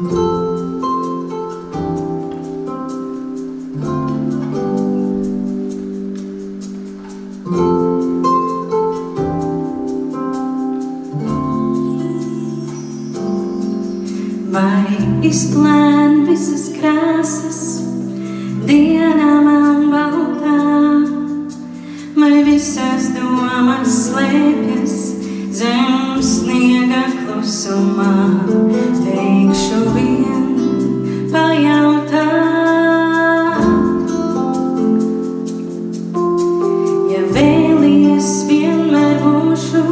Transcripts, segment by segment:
Vai izplēn visas krāsas, dienā man baltā, vai visas domas slēpjas zem sniega klusumā. Teikšu vien, pajautā, ja vēlies, vienmēr būšu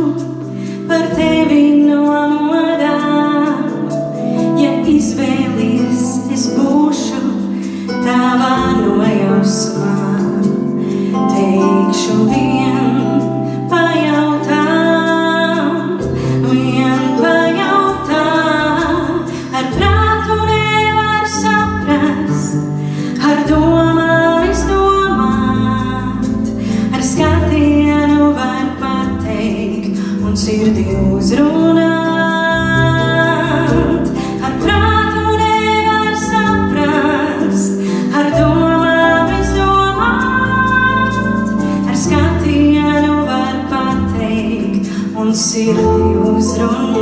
par tevi nomodā. Izvēlies, es būšu tavā nojausmā. Teikšu vien, pajautā, ar prātu nevar saprast, ar domām izdomāt, ar skatienu var pateikt un sirdi uzrunāt. Sirdi uzrunāt.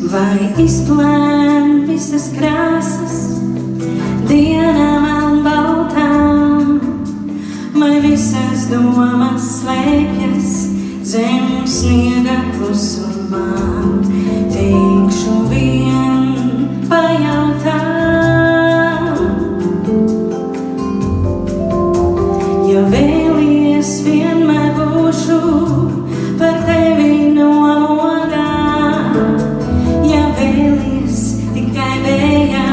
Vai izplēn visas krāsas, dienā man baltā, vai visas domas slēpjas zem sniega klusumā. Teikšu vien, pajautā, ja vēlies, vienmēr būšu par tevi nomodā. Ja vēlies, tikai vējā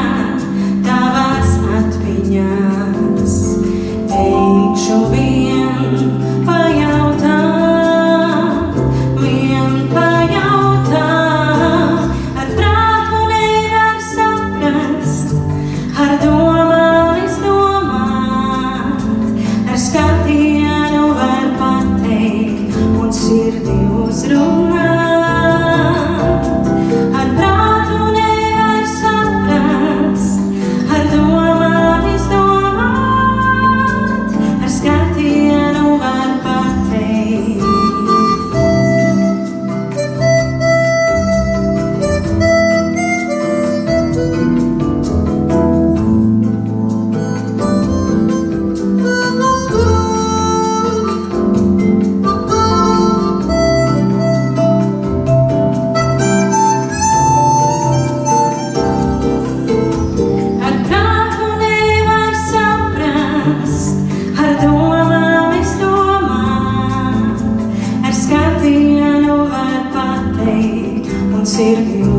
tavās atmiņās. Teikšu vien, pajautā, sirdi